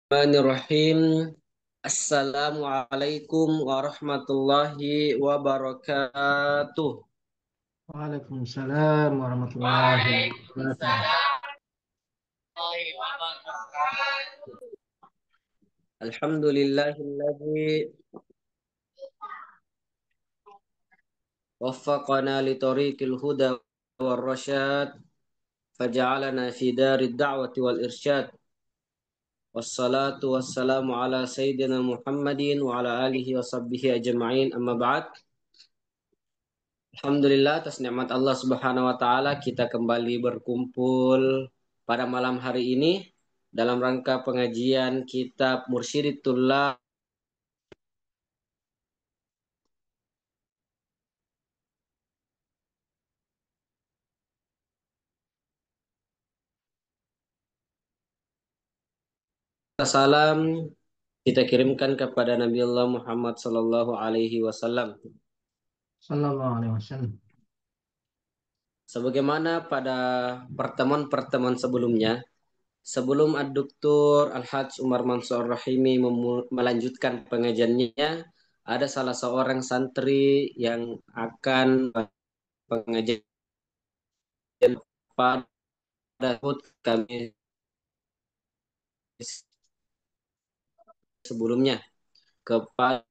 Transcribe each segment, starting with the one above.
Bismillahirrahmanirrahim. Assalamualaikum warahmatullahi wabarakatuh. Waalaikumsalam warahmatullahi wabarakatuh. Alhamdulillahilladzi waffaqana li tariqil huda war rasyad faja'alana fi darid da'wati wal irsyad. Wassalatu wassalamu ala sayyidina Muhammadin wa ala alihi wa sahbihi ajma'in, amma ba'd. Alhamdulillah atas nikmat Allah Subhanahu wa taala kita kembali berkumpul pada malam hari ini dalam rangka pengajian kitab Mursyiditullah. Salam kita kirimkan kepada Nabi Allah Muhammad sallallahu alaihi wasallam. Sallallahu alaihi wasallam. Sebagaimana pada pertemuan-pertemuan sebelumnya, sebelum Ad-Doktor Al-Hajj Umar Mansur Rahimi melanjutkan pengajiannya, ada salah seorang santri yang akan pengajian pada kami sebelumnya kepada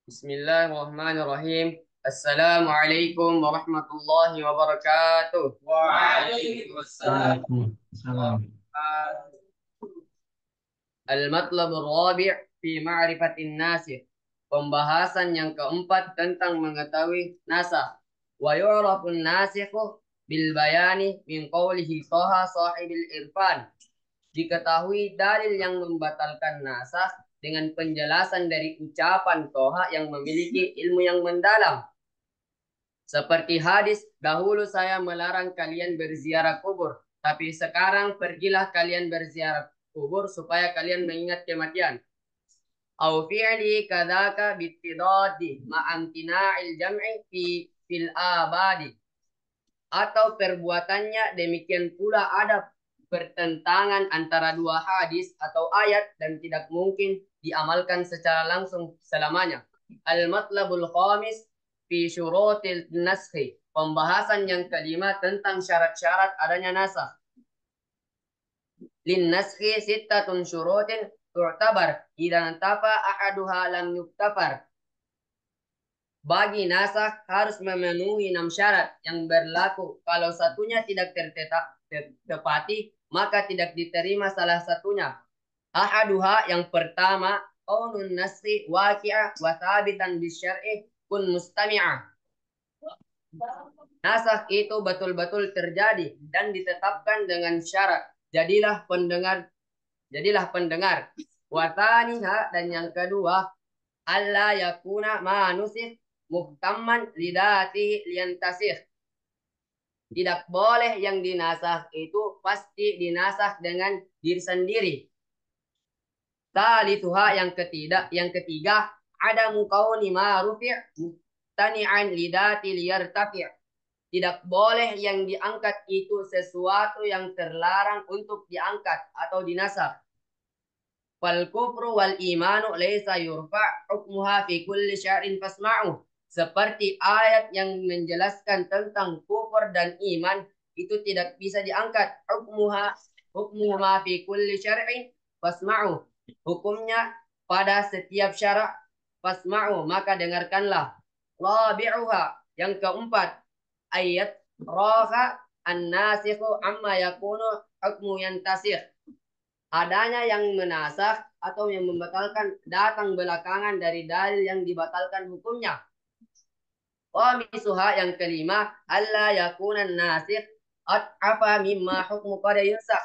Bismillahirrahmanirrahim. Assalamualaikum warahmatullahi wabarakatuh. Waalaikumsalam. Waalaikumsalam. Al-matlab rabi' fi ma'rifatin nasih. Pembahasan yang keempat tentang mengetahui nasakh. Wa yu'rafun nasikhu bil bayani min qawlihi Taha sahibil irfan. Diketahui dalil yang membatalkan nasakh dengan penjelasan dari ucapan Toha yang memiliki ilmu yang mendalam. Seperti hadis, dahulu saya melarang kalian berziarah kubur, tapi sekarang pergilah kalian berziarah kubur supaya kalian mengingat kematian. Au fi'li kadzaka bittidadi ma'amtina'il jam'i fil abadi. Atau perbuatannya demikian pula ada pertentangan antara dua hadis atau ayat dan tidak mungkin diamalkan secara langsung selamanya. Al-matlabul khamis fi syurutil naskhi. Pembahasan yang kelima tentang syarat-syarat adanya nasakh. Lin naskhi sittatun syurutin tu'tabar idza tafa ahaduha lam yuktafar. Bagi nasakh harus memenuhi 6 syarat yang berlaku. Kalau satunya tidak tertepati, maka tidak diterima salah satunya. Ahaduha yang pertama, qaulun nasri waqi'ah wa thabitan bisyar'i kun mustami'ah. Nasakh itu betul-betul terjadi dan ditetapkan dengan syarat. Jadilah pendengar. Wa thaniha dan yang kedua, alla yakuna ma nusikh muhtamman lidatihi liyantasih. Tidak boleh yang dinasah itu pasti dinasah dengan diri sendiri. Talithuha yang ketiga ada mukauni ma rufi' muhtani'an lidati liyartafi'. Tidak boleh yang diangkat itu sesuatu yang terlarang untuk diangkat atau dinasah. Fal kufru wal imanu laysa yurfa' hukmuha fi kulli syar'in fasma'u. Seperti ayat yang menjelaskan tentang kufur dan iman itu tidak bisa diangkat. Hukmuha fi kulli syar'in fasma'u. Hukumnya pada setiap syarak fasma'u, maka dengarkanlah. Rabi'uha yang keempat, ayat roha an-nasikhu amma yakunu hukmu yantasir. Adanya yang menasakh atau yang membatalkan datang belakangan dari dalil yang dibatalkan hukumnya. Qamisuha yang kelima, alla yakuna nasikh at'afa mimma hukmu qad yunsakh.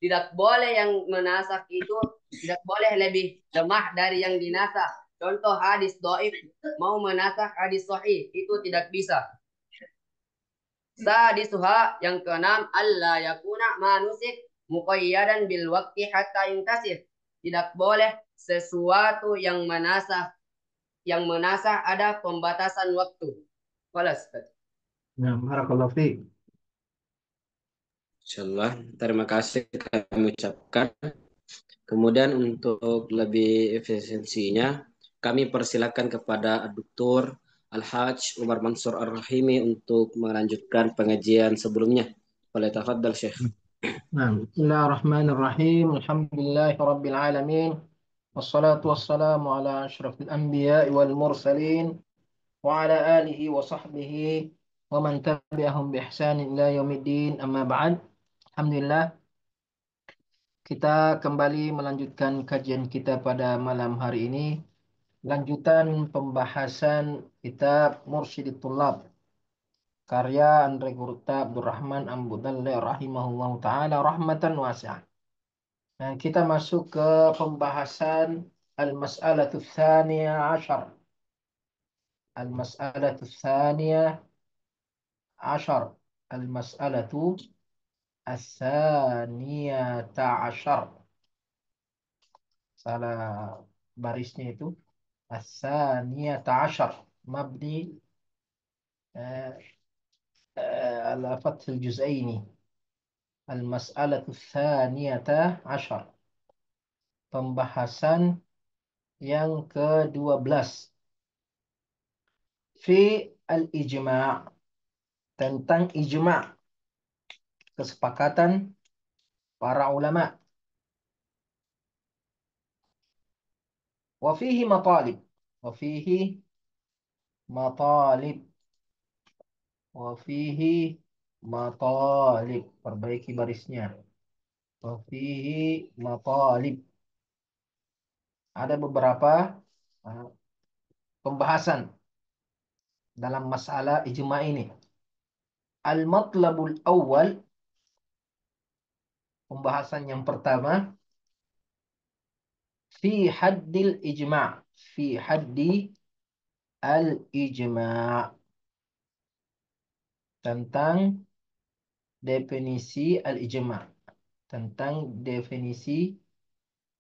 Tidak boleh yang menasakh itu tidak boleh lebih lemah dari yang dinasakh. Contoh hadis dhaif mau menasakh hadis sahih itu tidak bisa. Sadisuha yang keenam, alla yakuna manusik muqayyadan bil waqti hatta yuntasir. Tidak boleh sesuatu yang menasah ada pembatasan waktu. Falas. Nah, barakallahu fiik. Insyaallah, terima kasih kami ucapkan. Kemudian untuk lebih efisiensinya, kami persilakan kepada Dr. Al-Hajj Umar Mansur Ar-Rahimi untuk melanjutkan pengajian sebelumnya. Boleh tafadhal Syekh. Nah, bismillahirrahmanirrahim. Alhamdulillahi rabbil alamin. Wassalatu wassalamu ala asyrafil anbiya'i wal mursalin wa ala alihi wa sahbihi wa man tabi'ahum bi ihsanin ila yaumiddin. Amma ba'd. Alhamdulillah, kita kembali melanjutkan kajian kita pada malam hari ini. Lanjutan pembahasan kitab Mursyidit Thullab karya Andre Gurta Abdurrahman Ambudallah rahimahullah taala rahmatan wasi'ah. Nah, kita masuk ke pembahasan al-mas'alatu tsaniyah asyar. Al-mas'alatu tsaniyah asyar. Al-mas'alatu as-tsaniyata asyar. Salah barisnya itu as-tsaniyata asyar. Mabni ala fathil juz'aini. Al-mas'alatu tsaniyata asyar. Pembahasan yang ke-12. Fi al-ijma' tentang ijma', kesepakatan para ulama. Wa fihi matalib. Wa fihi matalib. Wa fihi matalib. Perbaiki barisnya. Wa fihi matalib. Ada beberapa uh, pembahasan dalam masalah ijma' ini. Al-matlabul awal, pembahasan yang pertama, fi haddil ijma'. Fi haddi al-ijma'. Tentang definisi al-ijma'. Tentang definisi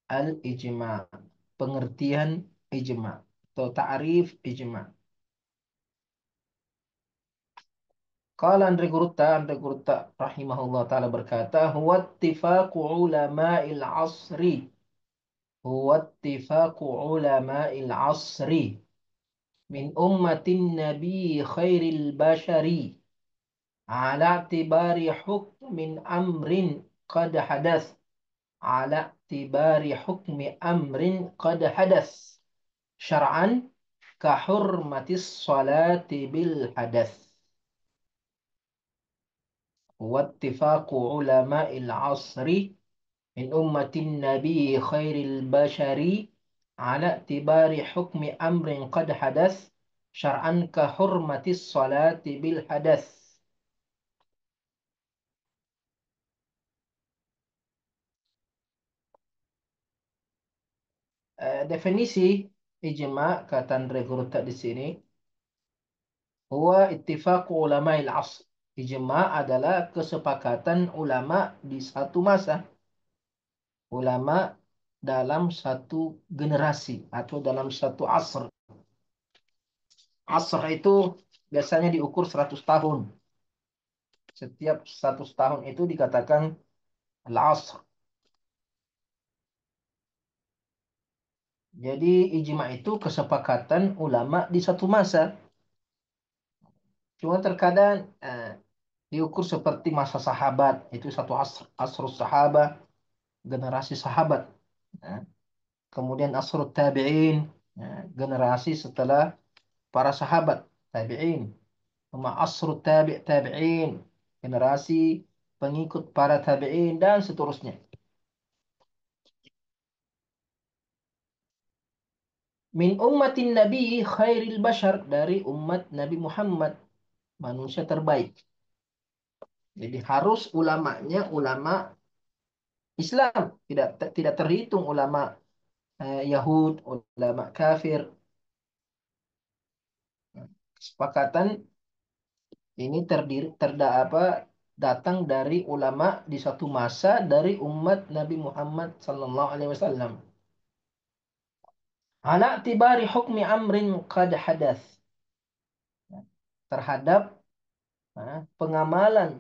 al-ijma'. Pengertian ijma' atau ta'rif ijma'. Qala Andre Gurta rahimahullah ta'ala berkata, huwa ittifaqu ulama'il asri. Huwa ittifaqu ulama'il asri. Min ummatin nabi khairil bashari. Ala i'tibari hukmin amrin qad hadas. Ala i'tibari hukmi amrin qad hadas. Syar'an ka hurmatis salati bil hadas. واتفاق علماء العصر من أمة النبي خير البشر على اعتبار حكم أمر قد حدث شرعا كحرمة الصلاة بالحدث. Definisi ijma kata Andre Gurta di sini, huwa ittifaqu ulama'il asr. Ijma adalah kesepakatan ulama di satu masa. Ulama dalam satu generasi atau dalam satu asr. Asr itu biasanya diukur 100 tahun. Setiap 100 tahun itu dikatakan al-asr. Jadi ijma itu kesepakatan ulama di satu masa. Cuma terkadang diukur seperti masa sahabat. Itu satu asr. Asrul sahabah, generasi sahabat. Nah, kemudian asrul tabi'in, generasi setelah para sahabat, tabi'in. Sama asrul tabi'in, generasi pengikut para tabi'in, dan seterusnya. Min ummatin Nabi khairil bashar, dari umat Nabi Muhammad, manusia terbaik. Jadi harus ulamanya ulama Islam, tidak terhitung ulama Yahud, ulama kafir. Kesepakatan ini datang dari ulama di satu masa dari umat Nabi Muhammad sallallahu alaihi wasallam. Ala tibari hukmi amrin qad hadas. Terhadap Pengamalan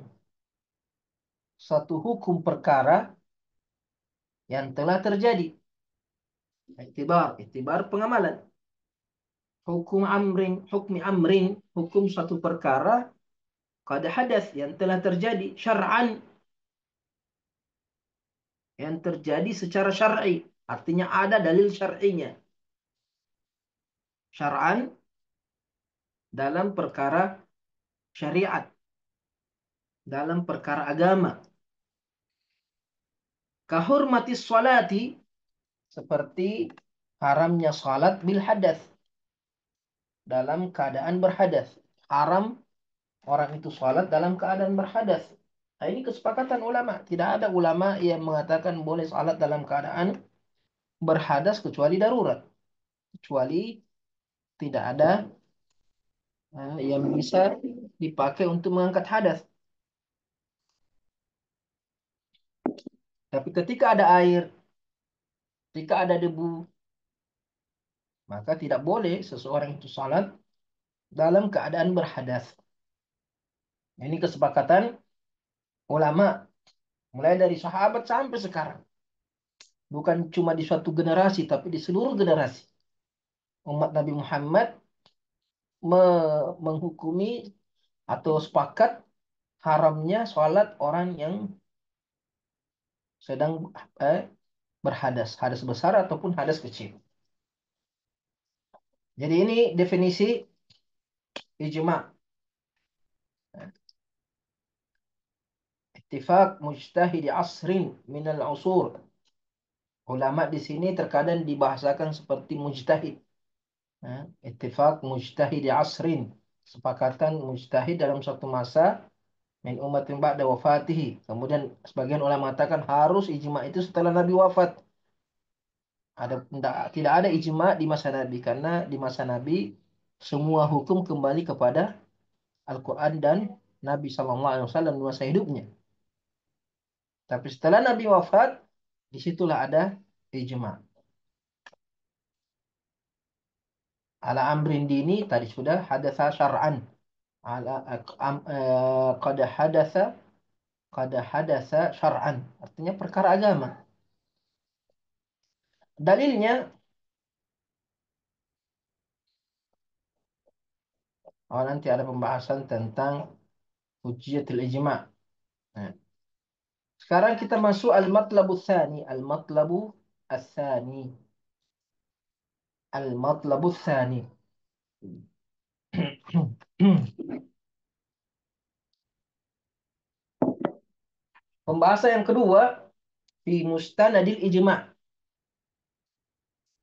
satu hukum perkara yang telah terjadi. Iktibar pengamalan. Hukum satu perkara qad hadas yang telah terjadi syar'an, yang terjadi secara syar'i, artinya ada dalil syar'inya. Syar'an dalam perkara syariat, dalam perkara agama. Kahurmatis sholati, seperti haramnya salat bil hadas, dalam keadaan berhadas. Haram orang itu salat dalam keadaan berhadas. Nah, ini kesepakatan ulama. Tidak ada ulama yang mengatakan boleh salat dalam keadaan berhadas kecuali darurat. Kecuali tidak ada yang bisa dipakai untuk mengangkat hadas. Tapi ketika ada air, ketika ada debu, maka tidak boleh seseorang itu salat dalam keadaan berhadas. Ini kesepakatan ulama mulai dari sahabat sampai sekarang. Bukan cuma di suatu generasi, tapi di seluruh generasi. Umat Nabi Muhammad menghukumi atau sepakat haramnya sholat orang yang sedang berhadas, hadas besar ataupun hadas kecil. Jadi ini definisi ijma. Ittifaq mujtahidi asrin minal usur. Ulama di sini terkadang dibahasakan seperti mujtahid. Ittifaq mujtahidi asrin. Sepakatan mujtahid dalam suatu masa min umatin ba'da wafatihi. Kemudian sebagian ulama mengatakan harus ijma itu setelah Nabi wafat. Tidak ada ijma di masa Nabi, karena di masa Nabi semua hukum kembali kepada Al-Quran dan Nabi SAW di masa hidupnya. Tapi setelah Nabi wafat, disitulah ada ijma. Ala amrin dini tadi sudah hadatsa syar'an. Ala qad hadatsa syar'an. Artinya perkara agama. Dalilnya, nanti ada pembahasan tentang hujjatul ijma. Nah, sekarang kita masuk al-matlabu tsani. Al-matlabu tsani. Pembahasan yang kedua, fi mustanadil ijma.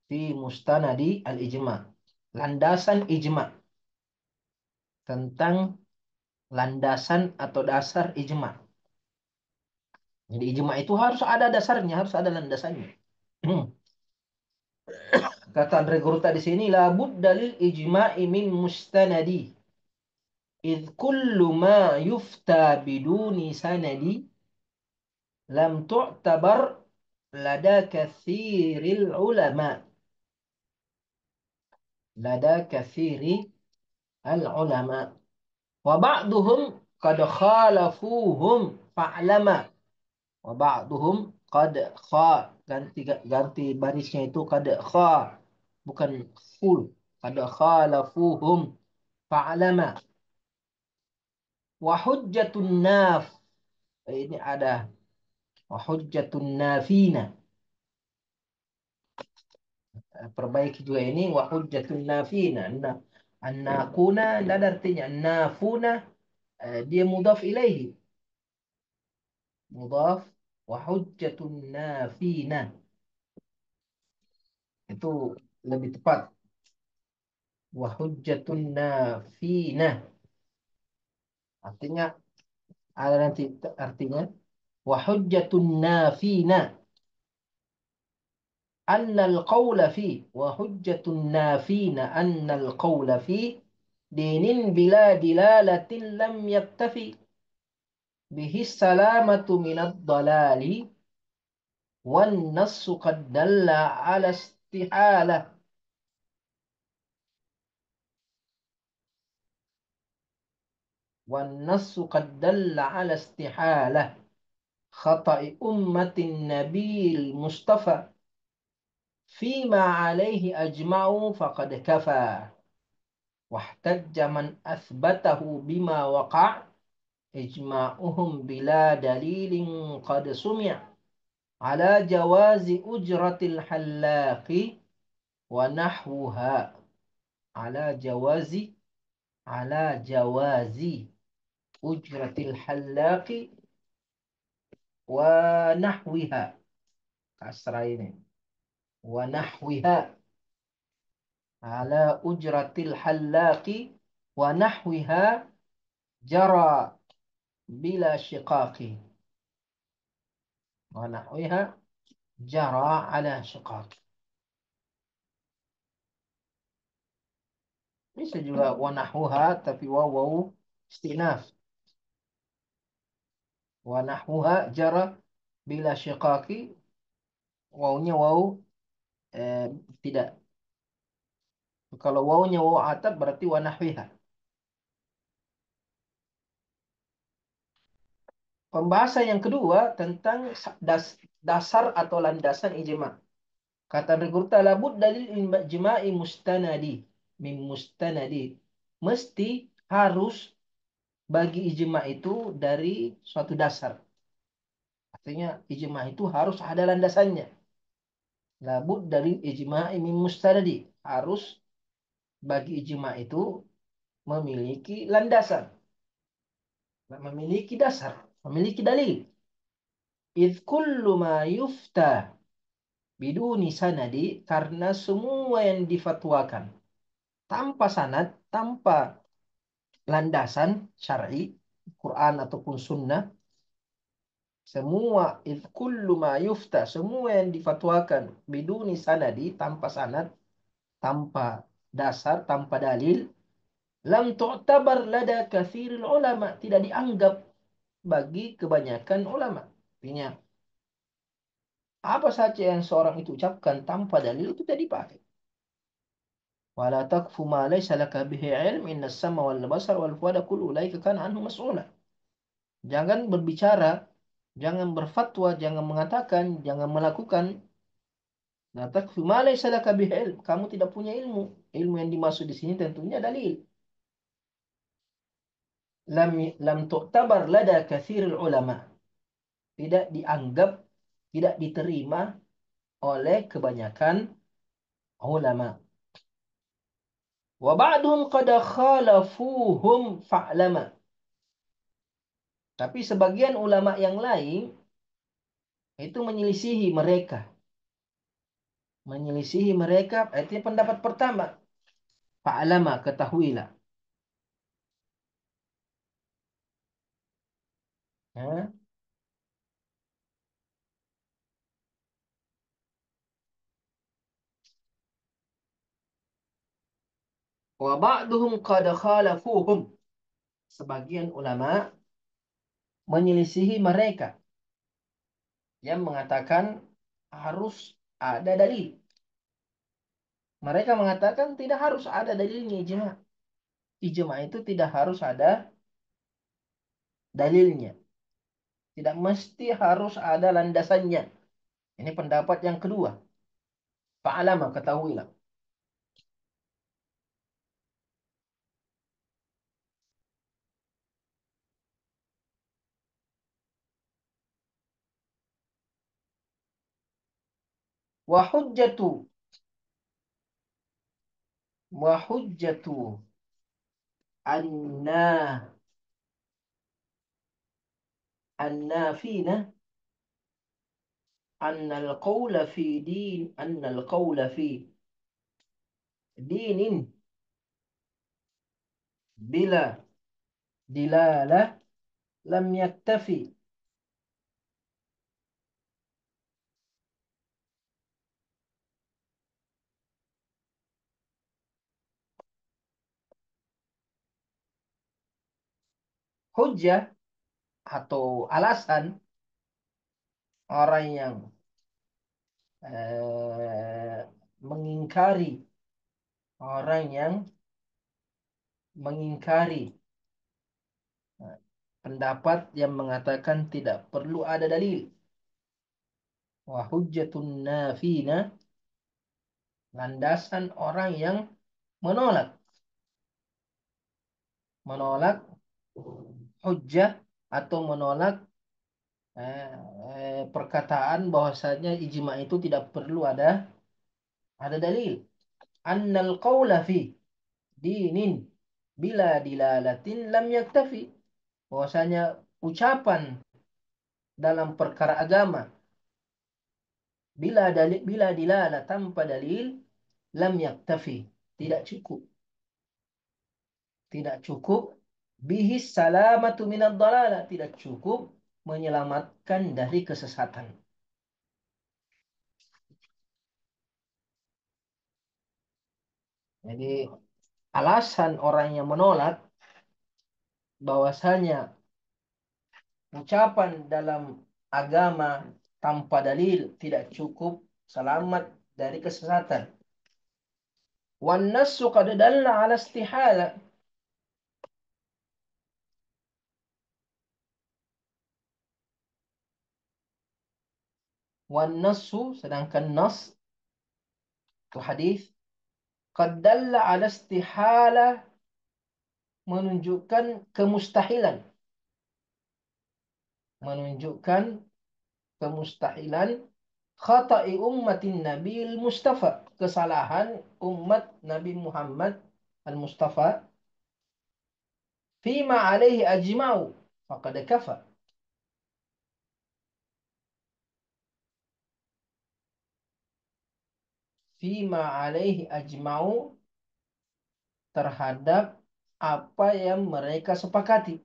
Fi mustanadi al-ijma. Landasan ijma. Tentang landasan atau dasar ijma. Jadi ijma itu harus ada dasarnya, harus ada landasannya. Kata Andre Guruta di sini, labud dalil ijma'i min mustanadi. Idh kullu ma yufta biduni sanadi lam tu'tabar lada kathiril ulama. Lada kathiri al-ulama. Wa ba'duhum qad khalafuhum fa'lama. Wa ba'duhum qad ganti barisnya itu qad kha, bukan full. Qad khalafuhum fa'lama. Wa hujjatun naf, ini ada wa hujjatun nafina. Perbaiki juga ini wa hujjatun nafina. An-nakuna ada artinya nafuna, dia mudhaf ilaihi. Mudhaf wa hujjatun nafina. Itu lebih tepat. Wa hujjatun nafina. Artinya ada nanti artinya wa hujjatun nafina. أن القول فيه وحجة نافين أن القول فيه دين بلا دلالة لم يكتفي به السلامة من الضلال والنص قد دل على استحالة. والنص قد دل على استحالة خطأ أمة النبي المصطفى فيما عليه أجمعوا فقد كفى واحتج من أثبته بما وقع إجماعهم بلا دليل قد سمع على جواز أجرة الحلاق ونحوها على جواز على جواز أجرة الحلاق ونحوها كسرين ونحوها على أجرة الحلاق ونحوها جرى بلا شقاق ونحوها جرى على شقاق. Bisa juga wanahwuha tapi wawu istinaf. Wanahwuha jara bila syiqaqi wawunya wawu eh, tidak. Kalau wawunya wawu atap berarti wanahwiha. Pembahasan yang kedua tentang dasar atau landasan ijma. Kata Regurta labud dalil ijma'i mustanadi min mustanadi. Mesti harus bagi ijma itu dari suatu dasar. Artinya ijma itu harus ada landasannya. Labud dari ijma'i min mustanadi. Harus bagi ijma itu memiliki landasan. Memiliki dasar. Memiliki dalil. Idh kullu ma yufta biduni sanadi. Karena semua yang difatwakan tanpa sanad, tanpa landasan syar'i, Quran ataupun sunnah, semua idh kullu ma yufta, semua yang difatwakan biduni sanadi, tanpa sanad, tanpa dasar, tanpa dalil, lam tu'tabar lada kathiril ulama, tidak dianggap bagi kebanyakan ulama. Artinya, apa saja yang seorang itu ucapkan tanpa dalil itu tidak dipakai. Wala taqfu ma laysa laka bihi ilm inna sama wal basar wal fuada kullu ulaika kana anhu mas'ula. Jangan berbicara, jangan berfatwa, jangan mengatakan, jangan melakukan. La taqfu ma laysa laka bihi ilm. Kamu tidak punya ilmu. Ilmu yang dimaksud di sini tentunya dalil. Lam lam tu'tabar lada kathiril ulama. Tidak dianggap, tidak diterima oleh kebanyakan ulama. Wa ba'duhum qad khalafuhum fa'lama. Tapi sebagian ulama yang lain itu menyelisihi mereka. Menyelisihi mereka, itu pendapat pertama. Fa'lama, ketahuilah. Ya. Wa ba'duhum qad khalafuhum. Sebagian ulama menyelisihi mereka yang mengatakan harus ada dalil. Mereka mengatakan tidak harus ada dalilnya ijma. Ijma itu tidak harus ada dalilnya. Tidak mesti harus ada landasannya. Ini pendapat yang kedua. Fa'alama, ketahuilah. Wa hujjatu. Wa hujjatu. Anna. Annafina. Anna al-qawla fi din. Anna al-qawla fi dinin. Bila dilalah. Lam yaktafi. Hujjah atau alasan orang yang mengingkari orang yang mengingkari pendapat yang mengatakan tidak perlu ada dalil. Wa hujjatun nafina, landasan orang yang menolak. Menolak hujjah atau menolak perkataan bahwasanya ijma itu tidak perlu ada dalil. Annal qawla fi dinin bila dilalatin lam yaktafi. Bahwasanya ucapan dalam perkara agama bila dilala tanpa dalil lam yaktafi, tidak cukup. Tidak cukup bihi salamatu minad dalalah, tidak cukup menyelamatkan dari kesesatan. Jadi alasan orang yang menolak bahwasanya ucapan dalam agama tanpa dalil tidak cukup selamat dari kesesatan. Wan nassu qad dalla ala istihala. Wan nassu, sedangkan nas itu hadis, qad dalla ala istihala, menunjukkan kemustahilan. Menunjukkan kemustahilan khata'i ummatin Nabi Mustafa, kesalahan umat Nabi Muhammad al-Mustafa, fima alaihi ajma'u faqad kafa. Fima alaihi ajma'u, terhadap apa yang mereka sepakati,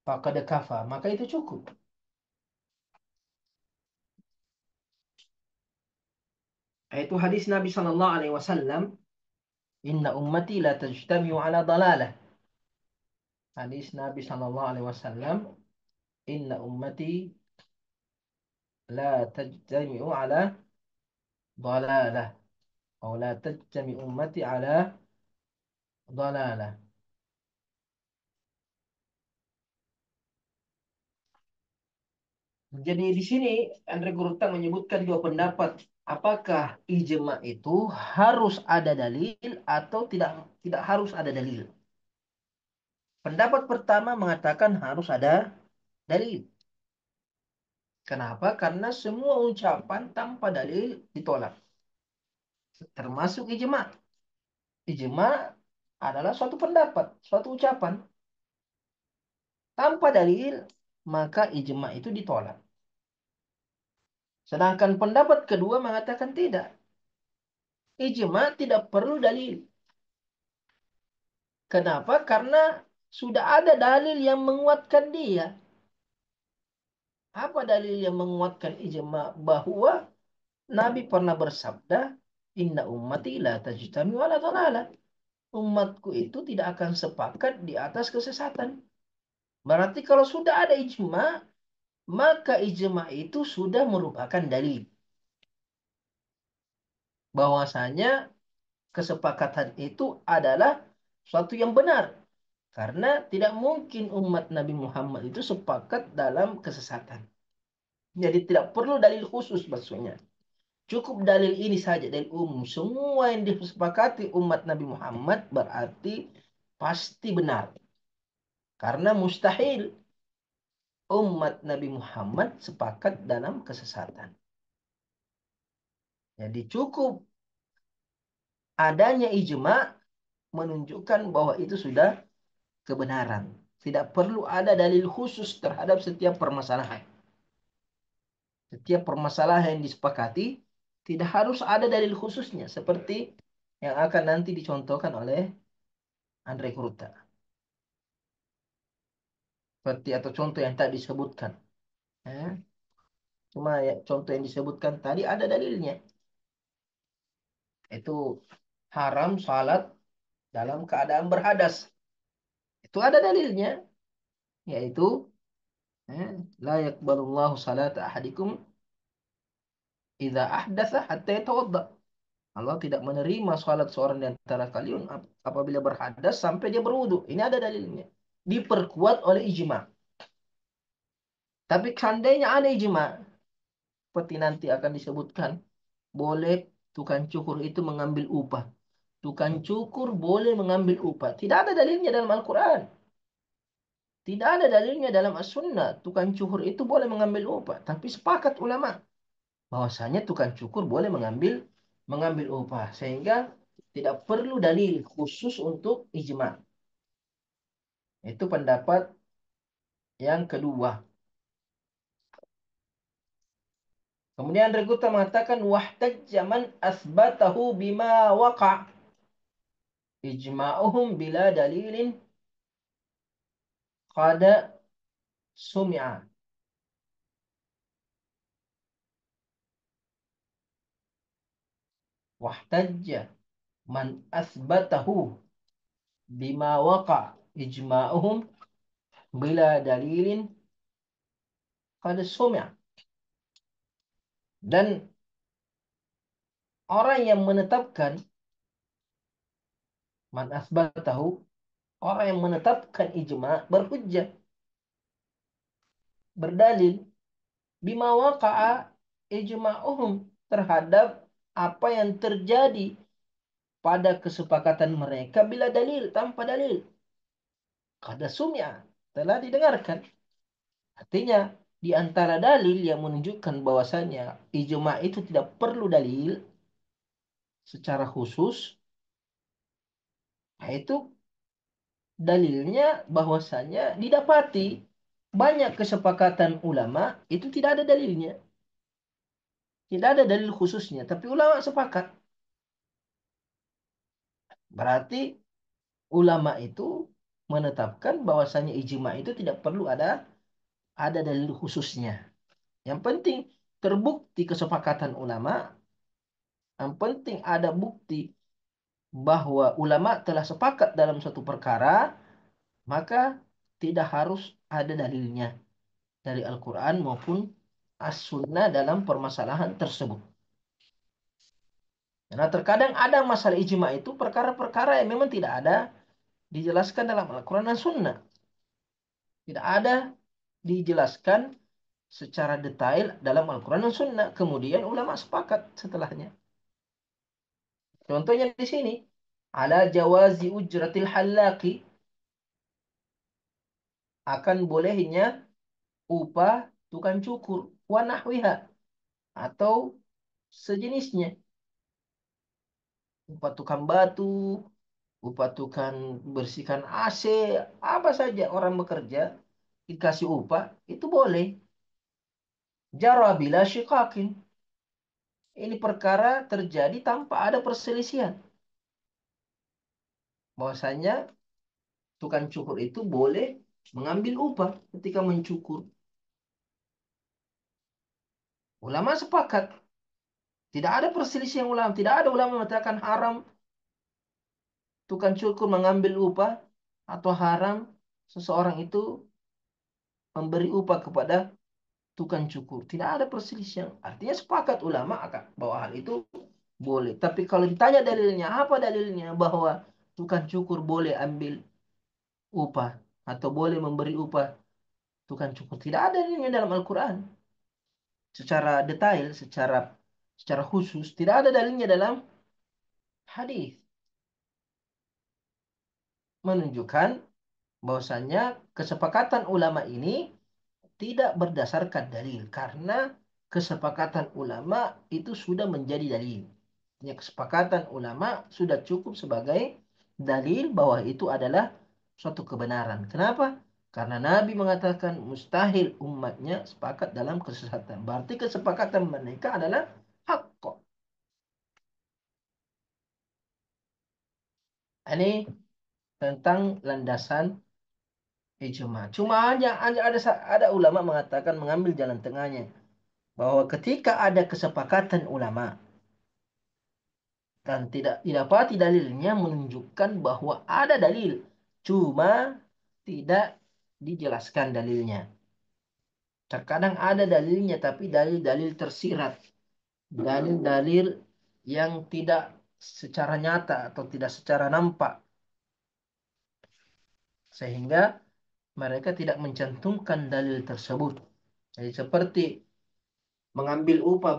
faqad kafa, maka itu cukup. Itu hadis Nabi sallallahu alaihi wasallam, inna ummati la tajtami'u ala dalalah. Hadis Nabi sallallahu alaihi wasallam, inna ummati la tajtami'u ala dalalah, atau la tajtami ummati ala dalalah. Jadi di sini Andre Gurutang menyebutkan dua pendapat. Apakah ijma itu harus ada dalil atau tidak harus ada dalil? Pendapat pertama mengatakan harus ada dalil. Kenapa? Karena semua ucapan tanpa dalil ditolak. Termasuk ijma. Ijma adalah suatu pendapat, suatu ucapan. Tanpa dalil, maka ijma itu ditolak. Sedangkan pendapat kedua mengatakan tidak. Ijma tidak perlu dalil. Kenapa? Karena sudah ada dalil yang menguatkan dia. Apa dalil yang menguatkan ijma? Bahwa Nabi pernah bersabda, Inna ummati la tajtami ala dhalalah. Umatku itu tidak akan sepakat di atas kesesatan. Berarti kalau sudah ada ijma, maka ijma itu sudah merupakan dalil. Bahwasanya kesepakatan itu adalah suatu yang benar. Karena tidak mungkin umat Nabi Muhammad itu sepakat dalam kesesatan. Jadi tidak perlu dalil khusus maksudnya. Cukup dalil ini saja, dalil umum. Semua yang disepakati umat Nabi Muhammad berarti pasti benar. Karena mustahil umat Nabi Muhammad sepakat dalam kesesatan. Jadi cukup adanya ijma menunjukkan bahwa itu sudah kebenaran. Tidak perlu ada dalil khusus terhadap setiap permasalahan. Setiap permasalahan yang disepakati tidak harus ada dalil khususnya seperti yang akan nanti dicontohkan oleh Andre Kruta. Seperti atau contoh yang tadi disebutkan. Ya. Cuma ya, contoh yang disebutkan tadi ada dalilnya. Itu haram salat dalam keadaan berhadas. Itu ada dalilnya. Yaitu la yakbalullahu salata ahadikum idza ahdatsa hatta yatawadda. Allah tidak menerima salat seorang di antara kalian apabila berhadas sampai dia berwudu. Ini ada dalilnya. diperkuat oleh ijma. Tapi seandainya ada ijma, seperti nanti akan disebutkan, boleh tukang cukur itu mengambil upah. Tukang cukur boleh mengambil upah. Tidak ada dalilnya dalam Al-Quran. Tidak ada dalilnya dalam As-Sunnah. Tukang cukur itu boleh mengambil upah. Tapi sepakat ulama bahwasanya tukang cukur boleh mengambil upah. Sehingga tidak perlu dalil khusus untuk ijma. Itu pendapat yang kedua. Kemudian Reguta mengatakan wahtajja man asbatahu bima waqa' ijma'uhum bila dalilin qada sumi'a. Wahtajja man asbatahu bima waqa' ijma'uhum bila dalilin qada sumi'a. Dan orang yang menetapkan man asbatahu, orang yang menetapkan ijma' berhujjah, berdalil bima waqa'a ijma'uhum terhadap apa yang terjadi pada kesepakatan mereka bila dalil tanpa dalil. Kada sumya telah didengarkan. Artinya di antara dalil yang menunjukkan bahwasanya ijma itu tidak perlu dalil secara khusus, yaitu dalilnya bahwasanya didapati banyak kesepakatan ulama itu tidak ada dalilnya. Tidak ada dalil khususnya, tapi ulama sepakat. Berarti ulama itu menetapkan bahwasanya ijma itu tidak perlu ada dalil khususnya. Yang penting terbukti kesepakatan ulama, yang penting ada bukti bahwa ulama telah sepakat dalam suatu perkara, maka tidak harus ada dalilnya dari Al-Quran maupun As-Sunnah dalam permasalahan tersebut. Karena terkadang ada masalah ijma itu perkara-perkara yang memang tidak ada dijelaskan dalam Al-Quran dan Sunnah. Tidak ada dijelaskan secara detail dalam Al-Quran dan Sunnah. Kemudian ulama sepakat setelahnya. Contohnya di sini. Ala jawazi ujratil halaki. Akan bolehnya upah tukang cukur. Wa nahwiha. Atau sejenisnya. Upah tukang batu. Upah tukang bersihkan AC. Apa saja orang bekerja. Dikasih upah. Itu boleh. Jara bila syikakin. Ini perkara terjadi tanpa ada perselisihan. Bahwasanya tukang cukur itu boleh mengambil upah ketika mencukur. Ulama sepakat. Tidak ada perselisihan ulama. Tidak ada ulama mengatakan haram tukang cukur mengambil upah atau haram seseorang itu memberi upah kepada tukang cukur. Tidak ada perselisihan. Artinya sepakat ulama akan bahwa hal itu boleh. Tapi kalau ditanya dalilnya, apa dalilnya bahwa tukang cukur boleh ambil upah atau boleh memberi upah tukang cukur? Tidak ada dalilnya dalam Al-Quran. Secara detail, secara khusus, tidak ada dalilnya dalam hadis menunjukkan bahwasanya kesepakatan ulama ini tidak berdasarkan dalil karena kesepakatan ulama itu sudah menjadi dalil. Ya, kesepakatan ulama sudah cukup sebagai dalil bahwa itu adalah suatu kebenaran. Kenapa? Karena Nabi mengatakan mustahil umatnya sepakat dalam kesesatan. Berarti kesepakatan mereka adalah hak. Ini tentang landasan ijma. Cuma hanya ada ulama mengatakan mengambil jalan tengahnya bahwa ketika ada kesepakatan ulama dan tidak didapati dalilnya menunjukkan bahwa ada dalil, cuma tidak dijelaskan dalilnya. Terkadang ada dalilnya tapi dalil-dalil tersirat, dalil-dalil yang tidak secara nyata atau tidak secara nampak sehingga mereka tidak mencantumkan dalil tersebut. Jadi seperti mengambil upah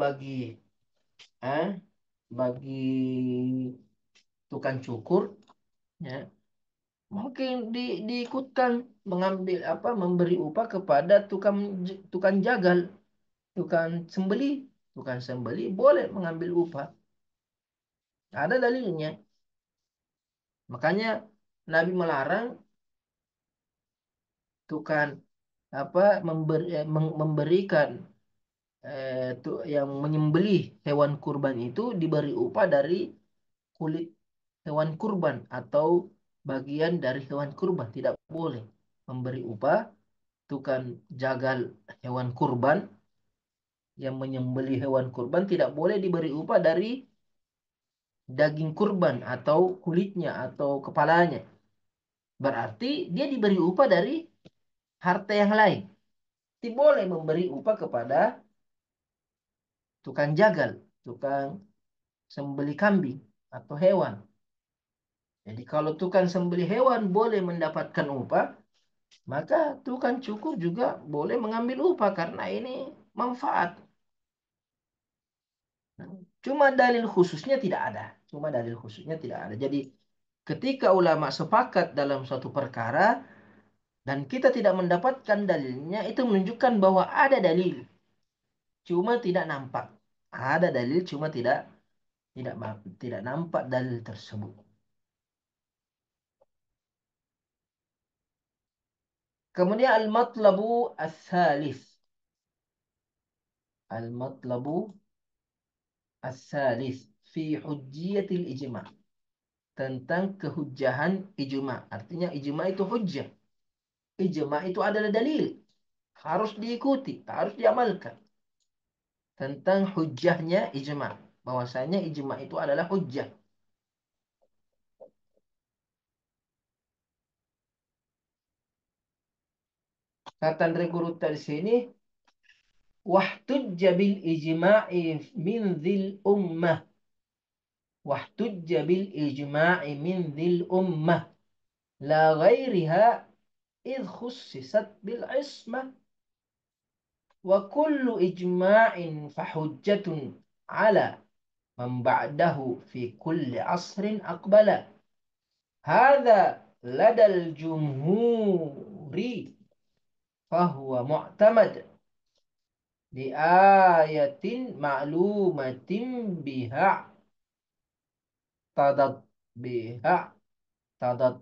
eh, bagi tukang cukur, ya, mungkin diikutkan mengambil apa memberi upah kepada tukang jagal, tukang sembeli, tukang sembeli boleh mengambil upah. Ada dalilnya. Makanya Nabi melarang tukang apa memberikan yang menyembelih hewan kurban itu diberi upah dari kulit hewan kurban atau bagian dari hewan kurban. Tidak boleh memberi upah tukang jagal hewan kurban yang menyembelih hewan kurban, tidak boleh diberi upah dari daging kurban atau kulitnya atau kepalanya. Berarti dia diberi upah dari harta yang lain. Tidak boleh memberi upah kepada tukang jagal, tukang sembeli kambing atau hewan. Jadi kalau tukang sembeli hewan boleh mendapatkan upah, maka tukang cukur juga boleh mengambil upah karena ini manfaat. Cuma dalil khususnya tidak ada. Cuma dalil khususnya tidak ada. Jadi ketika ulama sepakat dalam suatu perkara dan kita tidak mendapatkan dalilnya, itu menunjukkan bahwa ada dalil, cuma tidak nampak. Ada dalil, cuma tidak tidak nampak dalil tersebut. Kemudian al-matlabu as-salis. Al-matlabu as-salis fi hujjiyatil ijma'. Tentang kehujjahan ijma'. Artinya ijma' itu hujjah. Ijma' itu adalah dalil. Harus diikuti, harus diamalkan. Tentang hujjahnya ijma'. Bahwasanya ijma' itu adalah hujjah. Kata Andre Guruta di sini, wahtujja bil ijma'i min dhil ummah. Wahtujja bil ijma'i min dhil ummah. La ghairiha idh khussisat bil ismah. Wa kullu ijma'in fahujjatun ala man ba'dahu fi kulli asrin aqbala. Hadha ladal jumhuri fahuwa mu'tamad di ayatin ma'lumatin biha tadad biha tadad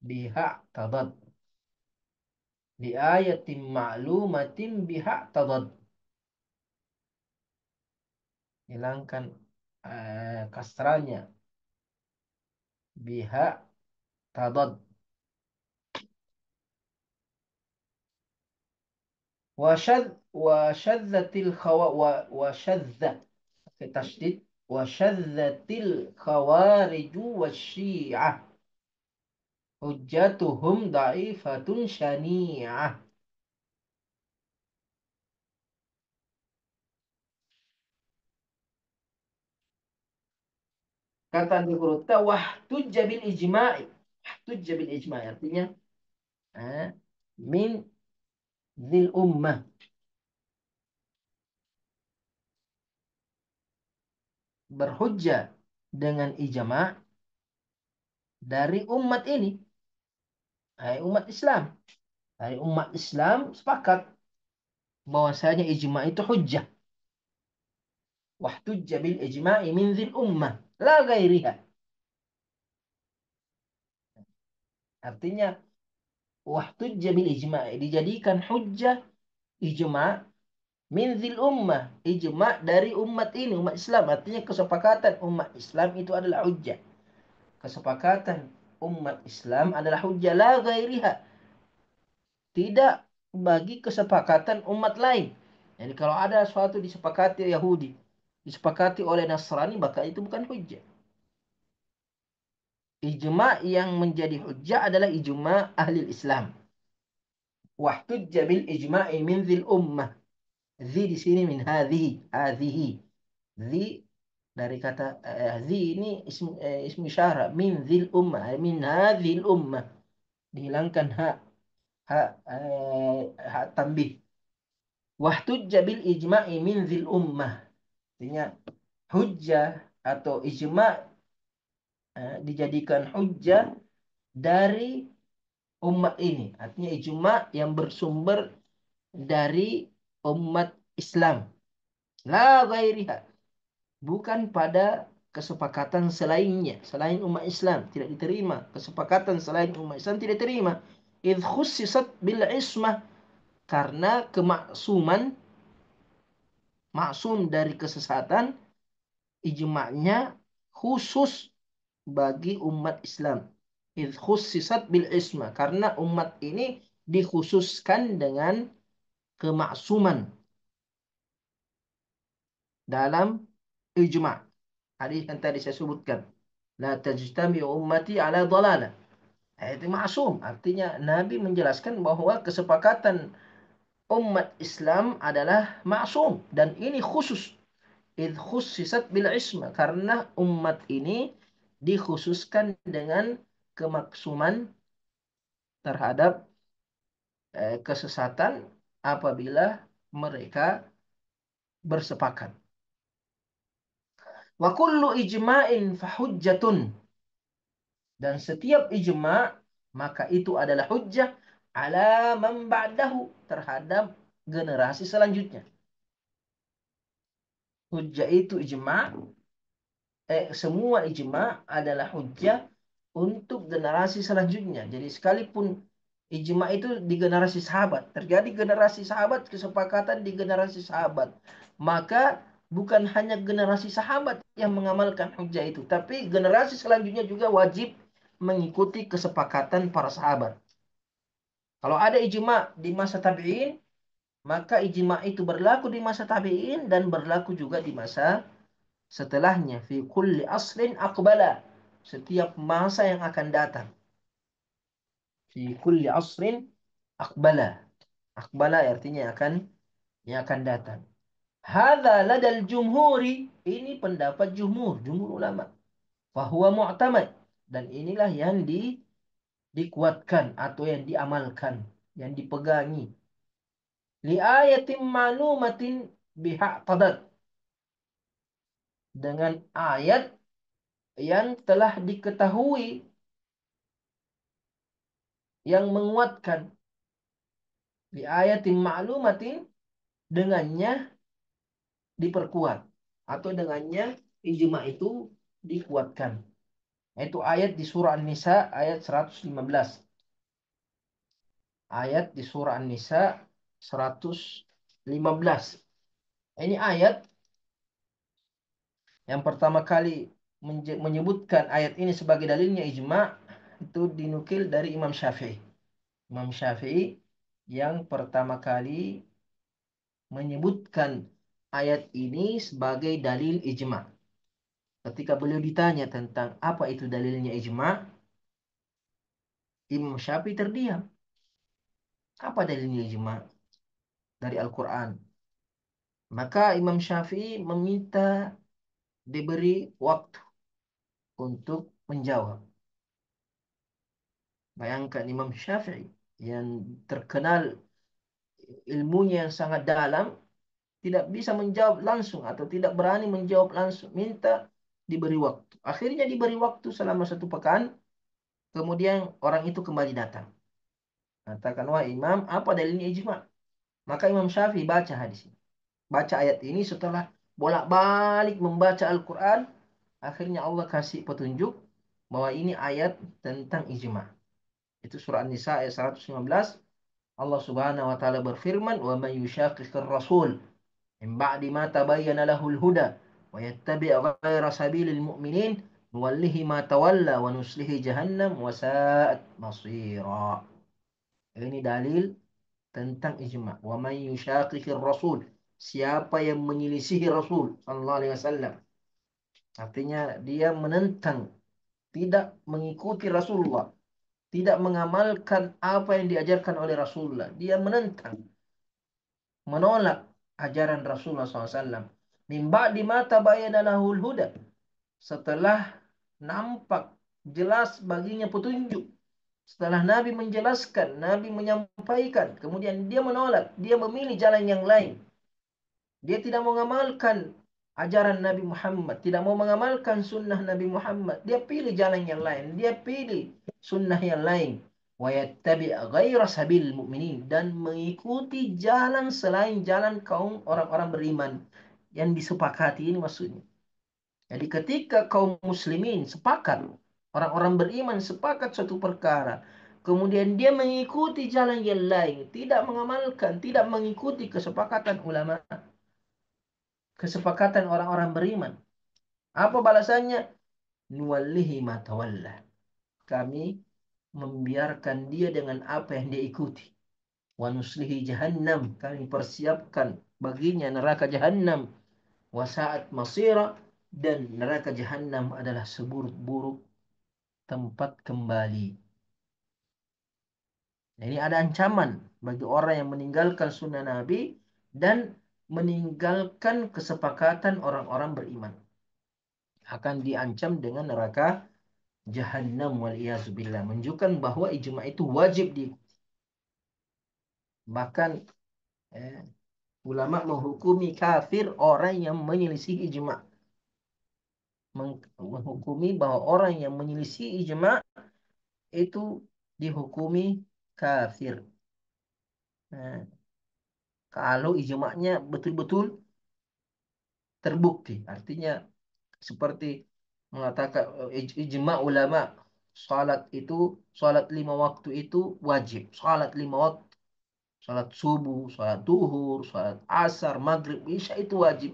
biha tadad di ayatin ma'lumatin biha tadad. Hilangkan kasranya, biha tadad. Wasyadzatil khawa wasyadza tasydid wasyadzatil khawariju wasyiah hujjatuhum dha'ifatun syani'ah. Kata Nukurta wahtujja bil ijma'i. Wahtujja bil ijma'i artinya min dzil ummah, berhujjah dengan ijma' dari umat ini, umat Islam. Dari umat Islam sepakat bahwasanya ijma' itu hujjah. Wahtujja bil ijma'i min dzil ummah la ghairiha. Artinya wahtujja bil ijma' dijadikan hujjah ijma' min dzil ummah, ijma' dari umat ini, umat Islam. Artinya kesepakatan umat Islam itu adalah hujjah. Kesepakatan umat Islam adalah hujjah la ghairiha. Tidak bagi kesepakatan umat lain. Jadi kalau ada suatu disepakati Yahudi, disepakati oleh Nasrani, maka itu bukan hujjah. Ijma' yang menjadi hujjah adalah ijma' ahli Islam. Wahtujja bil ijma'i min dzil ummah. Dzi di sini min hadhihi, hadhihi. Dzi dari kata dzi ini ism isyarah min dzil ummah, min hadhil ummah. dihilangkan hak tambih. Wahtujja bil ijma'i min dzil ummah. Artinya hujjah atau ijma' dijadikan hujjah dari umat ini. Artinya ijma' yang bersumber dari umat Islam. La ghairiha. Bukan pada kesepakatan selainnya. Selain umat Islam tidak diterima. Kesepakatan selain umat Islam tidak diterima. Idh khussisat bil ismah. Karena kemaksuman, maksum dari kesesatan, ijma'nya khusus bagi umat Islam. Idh khussisat bil ismah. Karena umat ini dikhususkan dengan kemaksuman dalam ijma'. Hadis yang tadi saya sebutkan. La tajtami ummati ala dhalalah. Itu maksum. Artinya Nabi menjelaskan bahwa kesepakatan umat Islam adalah maksum. Dan ini khusus. Idh khussisat bil isma. Karena umat ini dikhususkan dengan kemaksuman terhadap kesesatan apabila mereka bersepakat. Wa kullu ijma'in fahujjatun. Dan setiap ijma' maka itu adalah hujjah ala man ba'dahu, terhadap generasi selanjutnya. Hujjah itu ijma', semua ijma' adalah hujjah untuk generasi selanjutnya. Jadi sekalipun ijma' itu di generasi sahabat, terjadi generasi sahabat, kesepakatan di generasi sahabat, maka bukan hanya generasi sahabat yang mengamalkan hujjah itu, tapi generasi selanjutnya juga wajib mengikuti kesepakatan para sahabat. Kalau ada ijma' di masa tabi'in, maka ijma' itu berlaku di masa tabi'in dan berlaku juga di masa setelahnya. Fi kulli asrin aqbala. Setiap masa yang akan datang. Fi kulli asrin aqbala. Aqbala artinya yang akan datang. Hadza ladal jumhuri. Ini pendapat jumhur ulama. Fahuwa mu'tamad. Dan inilah yang dikuatkan atau yang diamalkan, yang dipegangi. Li ayatin ma'lumatin bihaq tadat. Dengan ayat yang telah diketahui, yang menguatkan. Li ayatin ma'lumatin, dengannya diperkuat. Atau dengannya ijma itu dikuatkan. Itu ayat di surah An-Nisa ayat 115. Ayat di surah An-Nisa 115. Ini ayat yang pertama kali menyebutkan ayat ini sebagai dalilnya ijma' itu dinukil dari Imam Syafi'i. Imam Syafi'i yang pertama kali menyebutkan ayat ini sebagai dalil ijma'. Ketika beliau ditanya tentang apa itu dalilnya ijma', Imam Syafi'i terdiam. Apa dalilnya ijma' dari Al-Quran? Maka Imam Syafi'i meminta diberi waktu untuk menjawab. Bayangkan Imam Syafi'i yang terkenal ilmunya yang sangat dalam, tidak bisa menjawab langsung atau tidak berani menjawab langsung. Minta diberi waktu. Akhirnya diberi waktu selama 1 pekan. Kemudian orang itu kembali datang. Katakan, wah Imam, apa dalilnya ijma'? Maka Imam Syafi'i baca hadis ini. Baca ayat ini setelah bolak-balik membaca Al-Quran. Akhirnya Allah kasih petunjuk bahwa ini ayat tentang ijma'. Itu surah An-Nisa ayat 115. Allah Subhanahu wa taala berfirman, "Wa may yushaqiqir rasul min ba'di ma tabayyana lahul huda wa yattabi' ghayra sabilil mu'minin nuwallihi ma tawalla wa nuslihi jahannam wa sa'at masira." Ini dalil tentang ijma'. Wa may yushaqiqir rasul. Siapa yang menyelisihi Rasul sallallahu alaihi wasallam. Artinya dia menentang, tidak mengikuti Rasulullah, tidak mengamalkan apa yang diajarkan oleh Rasulullah. Dia menentang, menolak ajaran Rasulullah SAW. Min ba'di ma tabayyana lahul huda. Setelah nampak jelas baginya petunjuk. Setelah Nabi menjelaskan, Nabi menyampaikan, kemudian dia menolak, dia memilih jalan yang lain. Dia tidak mau mengamalkan ajaran Nabi Muhammad, tidak mau mengamalkan sunnah Nabi Muhammad. Dia pilih jalan yang lain, dia pilih sunnah yang lain. Wa yattabi' ghaira sabil mu'minin, dan mengikuti jalan selain jalan kaum orang-orang beriman yang disepakati, ini maksudnya. Jadi ketika kaum muslimin sepakat, orang-orang beriman sepakat suatu perkara, kemudian dia mengikuti jalan yang lain, tidak mengamalkan, tidak mengikuti kesepakatan ulama, kesepakatan orang-orang beriman. Apa balasannya? Nuwallihi ma tawalla. Kami membiarkan dia dengan apa yang dia ikuti. Wa nuslihi jahannam. Kami persiapkan baginya neraka jahannam. Wa sa'at masira. Dan neraka jahannam adalah seburuk-buruk tempat kembali. Jadi ada ancaman bagi orang yang meninggalkan sunnah Nabi dan meninggalkan kesepakatan orang-orang beriman. Akan diancam dengan neraka jahannam wal billah, menunjukkan bahwa ijma itu wajib diikuti. Bahkan eh, ulama menghukumi kafir orang yang menyelisih ijma. Menghukumi bahwa orang yang menyelisih ijma itu dihukumi kafir. Nah, kalau ijma'nya betul-betul terbukti, artinya seperti mengatakan ijma ulama, salat itu, salat 5 waktu itu wajib, salat 5 waktu, salat subuh, salat duhur, salat asar, maghrib, isya itu wajib.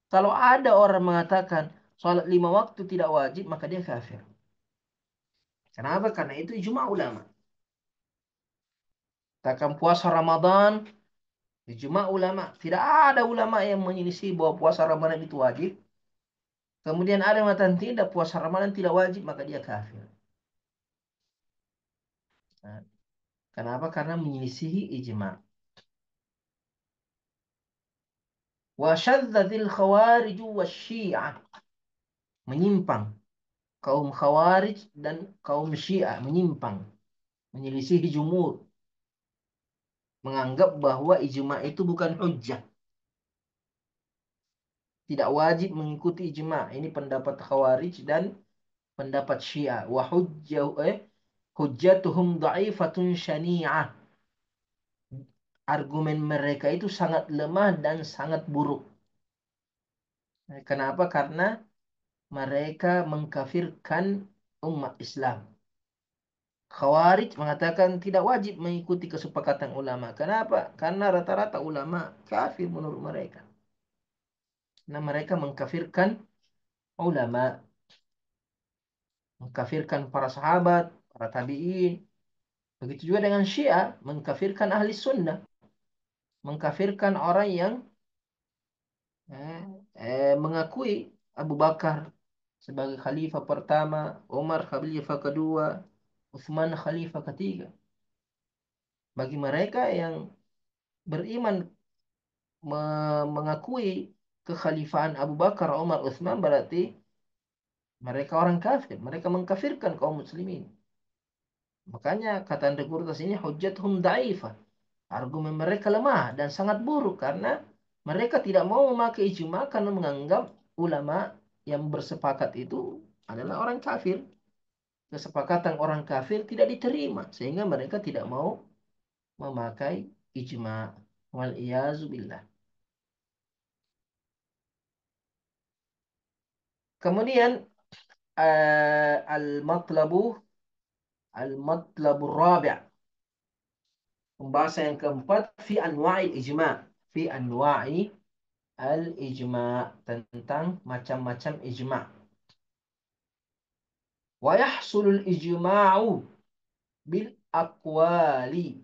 Kalau ada orang mengatakan salat 5 waktu tidak wajib, maka dia kafir. Kenapa? Karena itu ijma ulama. Katakan puasa Ramadan, ijma ulama. Tidak ada ulama yang menyelisih bahwa puasa Ramadan itu wajib. Kemudian ada yang mengatakan tidak, puasa Ramadan tidak wajib, maka dia kafir. Nah, kenapa? Karena menyelisihi ijma. Wa syadzatil khawarij wa syiah. Menyimpang. Kaum khawarij dan kaum syiah menyimpang. Menyelisihi jumhur. Menganggap bahwa ijma itu bukan hujjah. Tidak wajib mengikuti ijma. Ini pendapat khawarij dan pendapat syiah. Wa hujjatuhum dha'ifatun syani'ah. Argumen mereka itu sangat lemah dan sangat buruk. Kenapa? Karena mereka mengkafirkan umat Islam. Khawarij mengatakan tidak wajib mengikuti kesepakatan ulama. Kenapa? Karena rata-rata ulama kafir menurut mereka. Nah, mereka mengkafirkan ulama, mengkafirkan para sahabat, para tabi'in. Begitu juga dengan Syiah, mengkafirkan ahli sunnah, mengkafirkan orang yang mengakui Abu Bakar sebagai khalifah pertama, Umar khalifah kedua, Utsman khalifah ketiga. Bagi mereka yang beriman mengakui kekhalifahan Abu Bakar, Umar, Utsman, berarti mereka orang kafir. Mereka mengkafirkan kaum muslimin. Makanya kata Anda Qurtas ini hujjatuhum da'ifah. Argumen mereka lemah dan sangat buruk karena mereka tidak mau memakai ijma karena menganggap ulama yang bersepakat itu adalah orang kafir. Kesepakatan orang kafir tidak diterima sehingga mereka tidak mau memakai ijma. Wal billah. Kemudian al-matlabu al-matlabu rabi', pembahasan yang keempat, fi anwa'i ijma, fi anwa'i al-ijma, tentang macam-macam ijma. Wa yahsulul ijma'u bil aqwali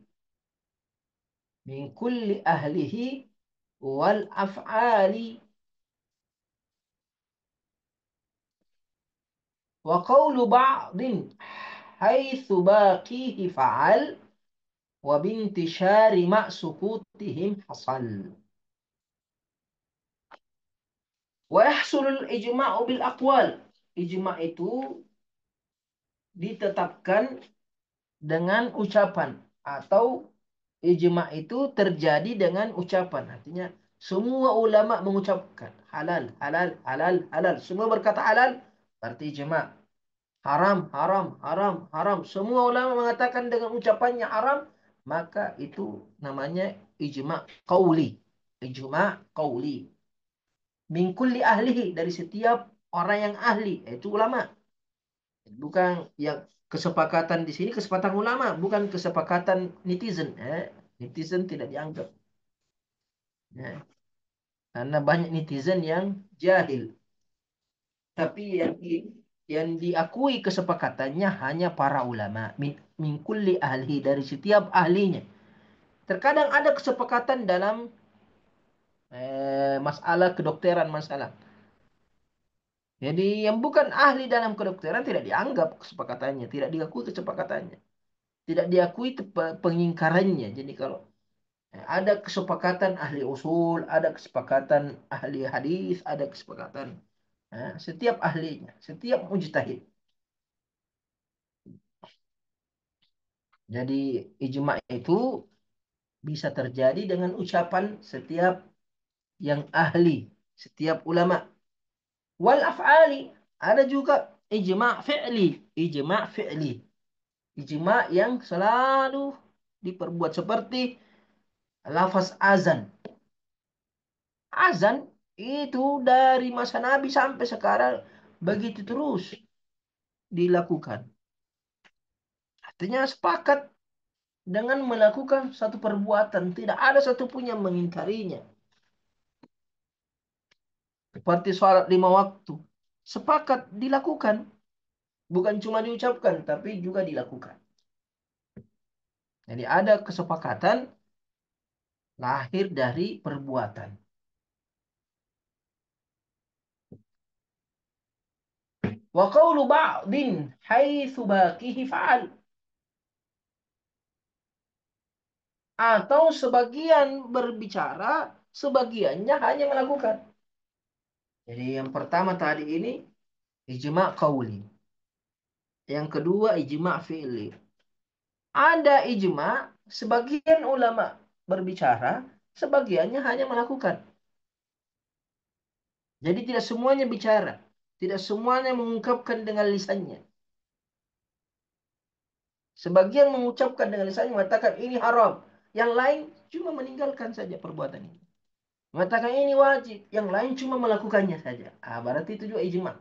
min kulli ahlihi wal af'ali wa qawlu ba'din haitsu baqihi fa'al wa bintishari ma sukutihim hasal. Wa yahsulul ijma'u bil aqwal. Ijma' itu ditetapkan dengan ucapan, atau ijma itu terjadi dengan ucapan. Artinya semua ulama mengucapkan halal, halal, halal, halal. Semua berkata halal, berarti ijma. Haram, haram, haram, haram. Semua ulama mengatakan dengan ucapannya haram, maka itu namanya ijma qauli. Ijma qauli. Min kulli ahlihi, dari setiap orang yang ahli, itu ulama. Bukan yang kesepakatan di sini, kesepakatan ulama, bukan kesepakatan netizen. Netizen tidak dianggap. Ya. Karena banyak netizen yang jahil. Tapi yang diakui kesepakatannya hanya para ulama. Min kulli ahli, dari setiap ahlinya. Terkadang ada kesepakatan dalam masalah kedokteran masalah. Jadi yang bukan ahli dalam kedokteran tidak dianggap kesepakatannya, tidak diakui kesepakatannya, tidak diakui pengingkarannya. Jadi kalau ada kesepakatan ahli usul, ada kesepakatan ahli hadis, ada kesepakatan setiap ahlinya, setiap mujtahid. Jadi ijma itu bisa terjadi dengan ucapan setiap yang ahli, setiap ulama. Wal af'ali, ada juga ijma fi'li, ijma fi'li. Ijma yang selalu diperbuat seperti lafaz azan. Azan itu dari masa Nabi sampai sekarang begitu terus dilakukan. Artinya sepakat dengan melakukan satu perbuatan. Tidak ada satupun yang mengingkarinya. Seperti sholat 5 waktu. Sepakat dilakukan. Bukan cuma diucapkan, tapi juga dilakukan. Jadi ada kesepakatan lahir dari perbuatan. Wa qawlu ba'din haitsu baqihi fa'al. Atau sebagian berbicara, sebagiannya hanya melakukan. Jadi yang pertama tadi ini ijma' qauli. Yang kedua ijma' fi'li. Ada ijma', sebagian ulama berbicara, sebagiannya hanya melakukan. Jadi tidak semuanya bicara, tidak semuanya mengungkapkan dengan lisannya. Sebagian mengucapkan dengan lisannya mengatakan ini haram, yang lain cuma meninggalkan saja perbuatan ini. Mengatakan ini wajib, yang lain cuma melakukannya saja. Berarti itu juga ijma.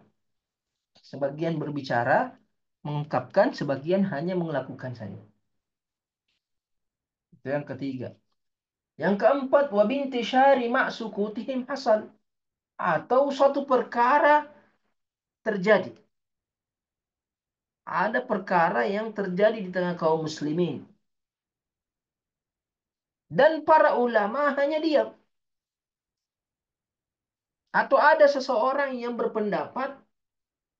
Sebagian berbicara, mengungkapkan, sebagian hanya melakukan saja. Itu yang ketiga. Yang keempat, wabintishari ma'sukutihim hasal. Atau suatu perkara terjadi. Ada perkara yang terjadi di tengah kaum muslimin. Dan para ulama hanya diam. Atau ada seseorang yang berpendapat,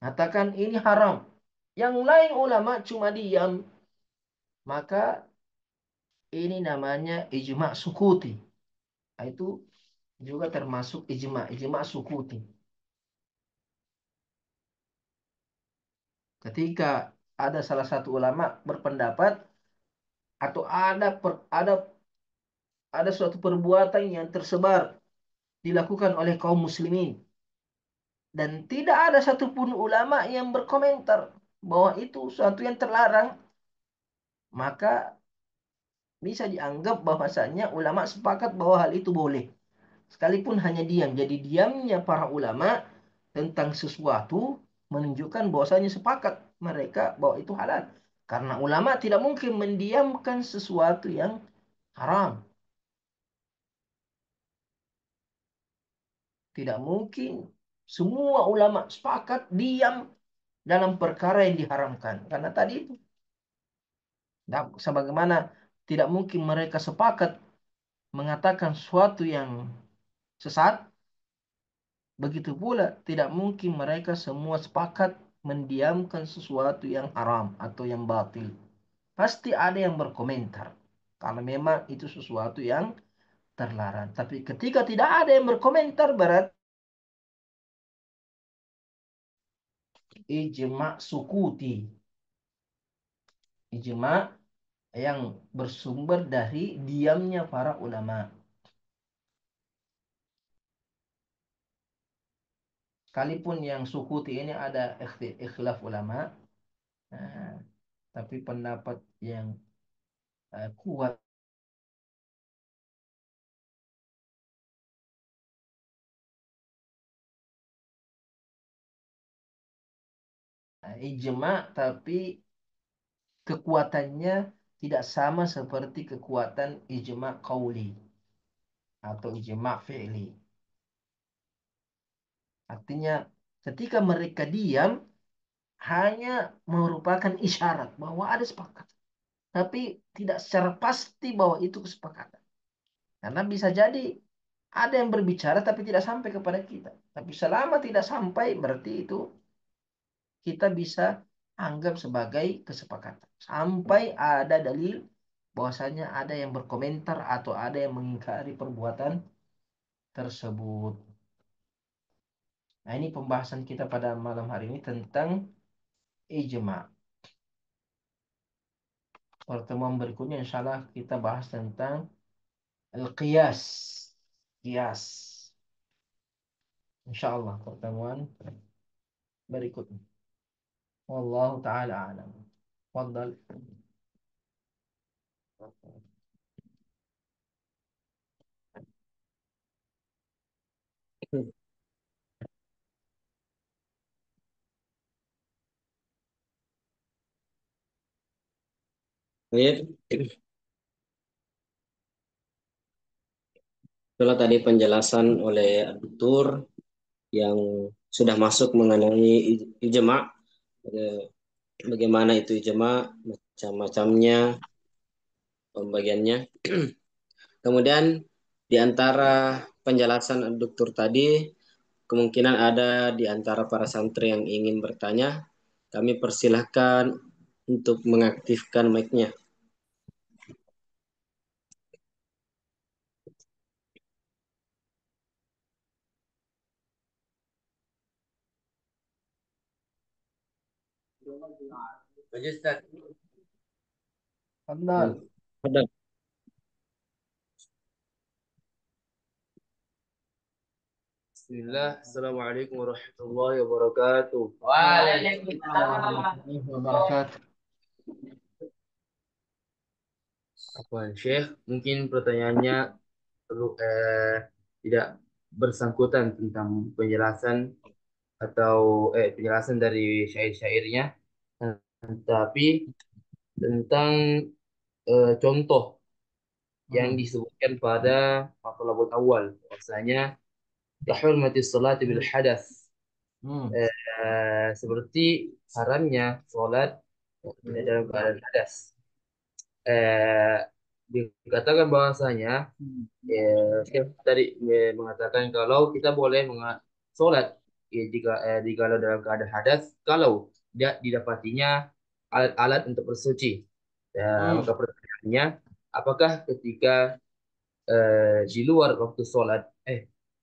katakan ini haram. Yang lain ulama cuma diam. Maka ini namanya ijma' sukuti. Itu juga termasuk ijma' sukuti. Ketika ada salah satu ulama berpendapat, atau ada suatu perbuatan yang tersebar dilakukan oleh kaum muslimin, dan tidak ada satupun ulama yang berkomentar bahwa itu suatu yang terlarang, maka bisa dianggap bahwasanya ulama sepakat bahwa hal itu boleh. Sekalipun hanya diam. Jadi diamnya para ulama tentang sesuatu menunjukkan bahwasanya sepakat mereka bahwa itu halal. Karena ulama tidak mungkin mendiamkan sesuatu yang haram. Tidak mungkin semua ulama sepakat diam dalam perkara yang diharamkan. Karena tadi itu, sebagaimana tidak mungkin mereka sepakat mengatakan sesuatu yang sesat, begitu pula tidak mungkin mereka semua sepakat mendiamkan sesuatu yang haram atau yang batil. Pasti ada yang berkomentar kalau memang itu sesuatu yang terlarang. Tapi ketika tidak ada yang berkomentar, berarti ijma' sukuti. ijma yang bersumber dari diamnya para ulama. Sekalipun yang Sukuti ini ada ikhtilaf ulama, nah, tapi pendapat yang kuat ijma, tapi kekuatannya tidak sama seperti kekuatan ijma qauli atau ijma fi'li. Artinya ketika mereka diam hanya merupakan isyarat bahwa ada sepakat, tapi tidak secara pasti bahwa itu kesepakatan. Karena bisa jadi ada yang berbicara tapi tidak sampai kepada kita. Tapi selama tidak sampai berarti itu kita bisa anggap sebagai kesepakatan. Sampai ada dalil bahwasanya ada yang berkomentar atau ada yang mengingkari perbuatan tersebut. Nah, ini pembahasan kita pada malam hari ini tentang ijma. Pertemuan berikutnya insya Allah kita bahas tentang al-qiyas. Qiyas. Insya Allah pertemuan berikutnya. Wallahu ta'ala alam. Fadal. Baik, itulah tadi penjelasan oleh Dokter yang sudah masuk mengenai ijma, bagaimana itu ijma, macam-macamnya, pembagiannya. Kemudian di antara penjelasan Dokter tadi, kemungkinan ada di antara para santri yang ingin bertanya. Kami persilahkan untuk mengaktifkan mic-nya. Ustaz. Fadal. Ada. Bismillah, Assalamualaikum warahmatullahi wabarakatuh. Waalaikumsalam. Warahmatullahi wabarakatuh. Apa Syekh? Mungkin pertanyaannya perlu tidak bersangkutan tentang penjelasan atau penjelasan dari syair-syairnya, tapi tentang contoh yang disebutkan pada matlaul awal, bahwasanya kahurmati salati bil hadas, seperti haramnya sholat dalam keadaan hadas. eh, Dikatakan bahwasanya Syekh tadi mengatakan kalau kita boleh sholat jika dalam keadaan hadas kalau tidak didapatinya alat-alat untuk bersuci. Maka pertanyaannya, apakah ketika di luar waktu sholat,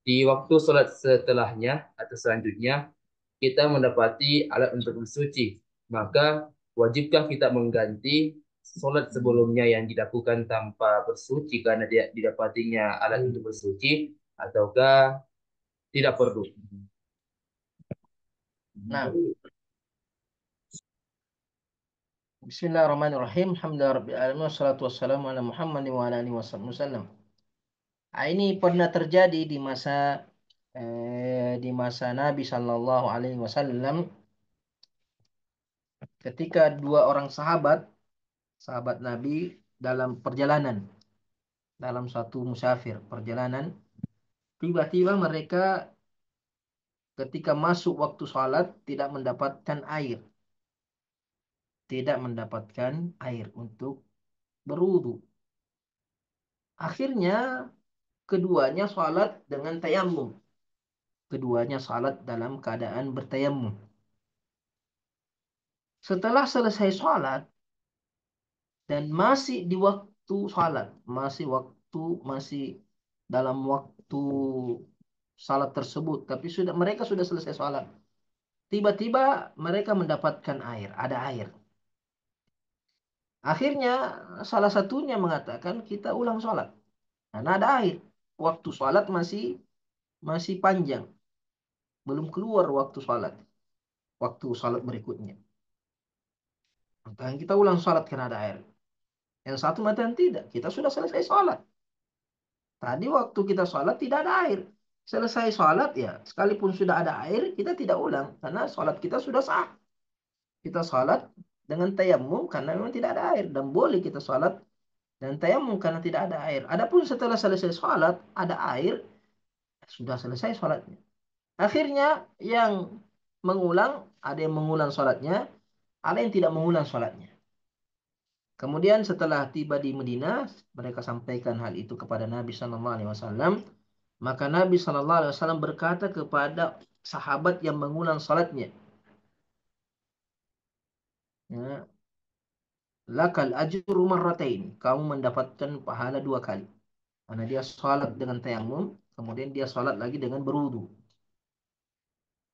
di waktu sholat setelahnya atau selanjutnya kita mendapati alat untuk bersuci, maka wajibkah kita mengganti sholat sebelumnya yang dilakukan tanpa bersuci karena dia didapatinya alat untuk bersuci, ataukah tidak perlu? Nah, Bismillahirrahmanirrahim. Alhamdulillahirrahmanirrahim. Wassalatu wassalamu ala Muhammad wa ala alihi wasallam. Nah, ini pernah terjadi di masa Nabi Shallallahu Alaihi Wasallam ketika dua orang sahabat Nabi dalam perjalanan, dalam satu musafir perjalanan, tiba-tiba mereka ketika masuk waktu sholat tidak mendapatkan air untuk berwudu. Akhirnya keduanya sholat dengan tayamum. Keduanya sholat dalam keadaan bertayamum. Setelah selesai sholat dan masih di waktu sholat, masih dalam waktu sholat tersebut, tapi mereka sudah selesai sholat. Tiba-tiba mereka mendapatkan air, ada air. Akhirnya salah satunya mengatakan kita ulang sholat. Karena ada air. Waktu sholat masih panjang. Belum keluar waktu sholat. Waktu sholat berikutnya. Maka kita ulang sholat karena ada air. Yang satu mengatakan tidak. Kita sudah selesai sholat. Tadi waktu kita sholat tidak ada air. Selesai sholat ya. Sekalipun sudah ada air, kita tidak ulang. Karena sholat kita sudah sah. Kita sholat dengan tayamum karena memang tidak ada air. Dan boleh kita sholat dan tayamum karena tidak ada air. Adapun setelah selesai sholat, ada air, sudah selesai sholatnya. Akhirnya yang mengulang, ada yang mengulang sholatnya, ada yang tidak mengulang sholatnya. Kemudian setelah tiba di Medina, mereka sampaikan hal itu kepada Nabi Sallallahu Alaihi Wasallam. Maka Nabi Sallallahu Alaihi Wasallam berkata kepada sahabat yang mengulang sholatnya, ya, lakal ajru marratain, kamu mendapatkan pahala 2 kali. Karena dia sholat dengan tayamum, kemudian dia sholat lagi dengan berwudu.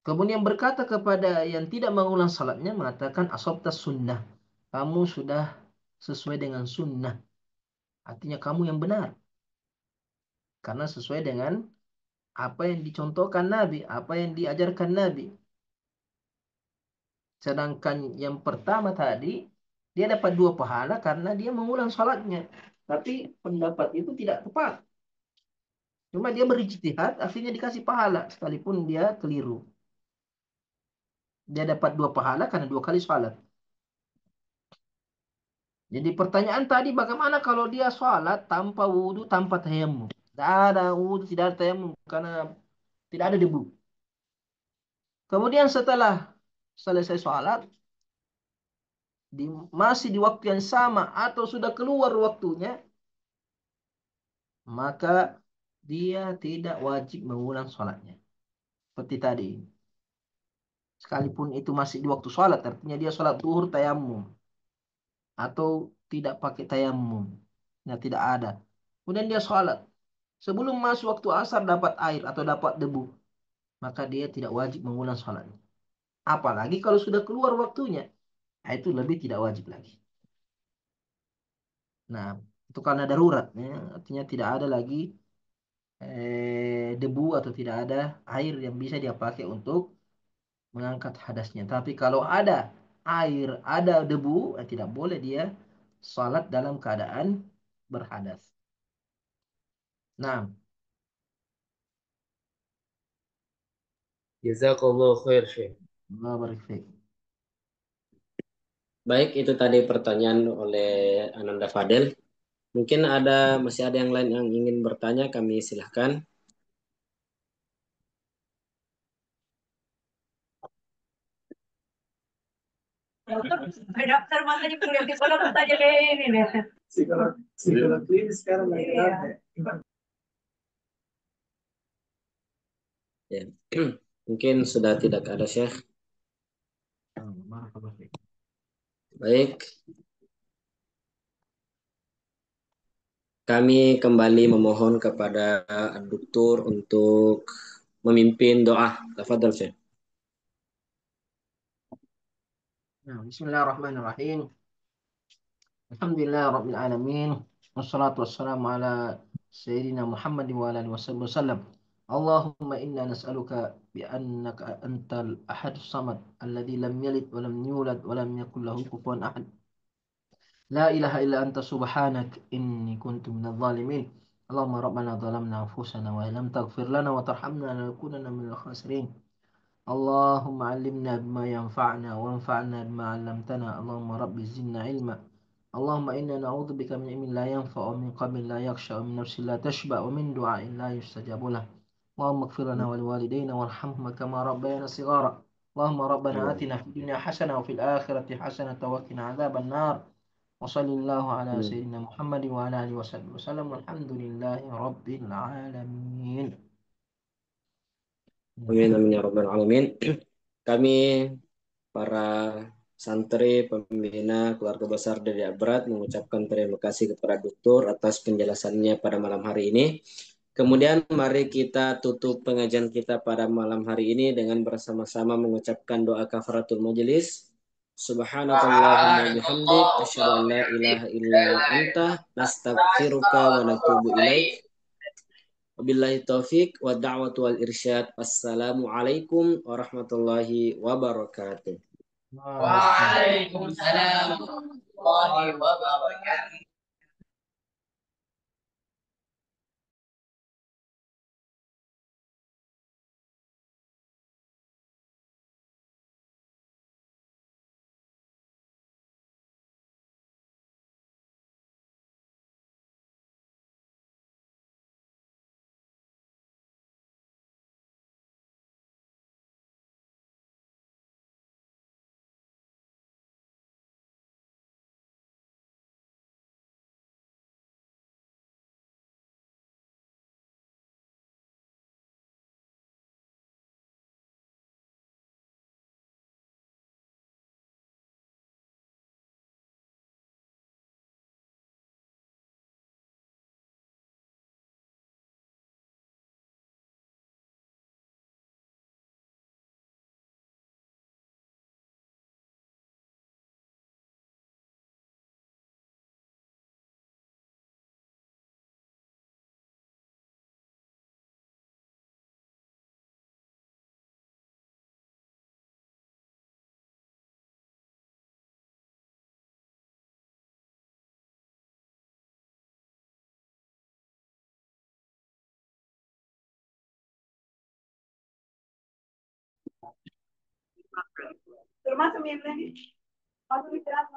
Kemudian berkata kepada yang tidak mengulang salatnya, mengatakan asabta sunnah. Kamu sudah sesuai dengan sunnah. Artinya kamu yang benar. Karena sesuai dengan apa yang dicontohkan Nabi, apa yang diajarkan Nabi. Sedangkan yang pertama tadi, dia dapat 2 pahala karena dia mengulang salatnya. Tapi pendapat itu tidak tepat. Cuma dia berijtihad, akhirnya dikasih pahala. Sekalipun dia keliru. Dia dapat 2 pahala karena 2 kali salat. Jadi pertanyaan tadi bagaimana kalau dia sholat tanpa wudhu, tanpa tayamum? Tidak ada wudhu, tidak ada tayamum karena tidak ada debu. Kemudian setelah selesai sholat, masih di waktu yang sama atau sudah keluar waktunya, maka dia tidak wajib mengulang sholatnya. Seperti tadi. Sekalipun itu masih di waktu sholat, artinya dia sholat zuhur tayamum. Atau tidak pakai tayamum. Nah, tidak ada. Kemudian dia sholat. Sebelum masuk waktu asar dapat air atau dapat debu, maka dia tidak wajib mengulang sholatnya. Apalagi kalau sudah keluar waktunya, nah itu lebih tidak wajib lagi. Nah, itu karena darurat, ya. Artinya tidak ada lagi debu atau tidak ada air yang bisa dia pakai untuk mengangkat hadasnya. Tapi kalau ada air, ada debu, tidak boleh dia sholat dalam keadaan berhadas. Nah, Jazakallah khair, Syekh. Allah barik fiik. Baik, itu tadi pertanyaan oleh Ananda Fadel. Mungkin masih ada yang lain yang ingin bertanya, kami silahkan. Dokter makanya kuliah di sana bertanya kayak ini nih. Psikolog klinis sekarang lagi rame. Ya. Mungkin sudah tidak ada, Syekh. Baik. Kami kembali memohon kepada Duktur untuk memimpin doa. Tafadhol, Syekh. Bismillahirrahmanirrahim. Alhamdulillah Rabbil Alamin. Wassalatu wassalamu ala Sayyidina Muhammad wa ala alihi wasallam. Allahumma inna nas'aluka bi'annaka antal ahadus samad alladhi lam yalid wa lam yulad wa lam yakul lahu kufuwan ahad. La ilaha illa anta subhanak inni kuntu minadh dhalimin. Allahumma rabbana zalamna anfusana wa lam taghfir lana wa tarhamna lanakunanna minal khasirin. اللهم علمنا بما ينفعنا وانفعنا بما علمتنا اللهم رب زدنا علما اللهم إنا نعوذ بك من علم لا ينفع ومن قلب لا يخشى ومن نفس لا تشبع ومن دعاء لا يستجاب له اللهم اغفر لنا ولوالدينا وارحمهما كما ربيانا صغارا اللهم ربنا آتنا في الدنيا حسنة وفي الآخرة حسنة وقنا عذاب النار وصلى الله على سيدنا محمد وعلى آله وصحبه وسلم والحمد لله رب العالمين. Amin, amin ya rabbal alamin. Kami para santri pembina keluarga besar dari Abrat mengucapkan terima kasih kepada Dokter atas penjelasannya pada malam hari ini. Kemudian mari kita tutup pengajian kita pada malam hari ini dengan bersama-sama mengucapkan doa kafaratul majelis. Subhanakallahumma bihamdik asyhadu an la ilaha illa anta nastaghfiruka wa natubu ilaik. Wabillahi taufik wa da'watu wal irsyad. Wassalamualaikum warahmatullahi wabarakatuh. Waalaikumsalam warahmatullahi wabarakatuh. Pero más o menos, ¿cuánto me queda?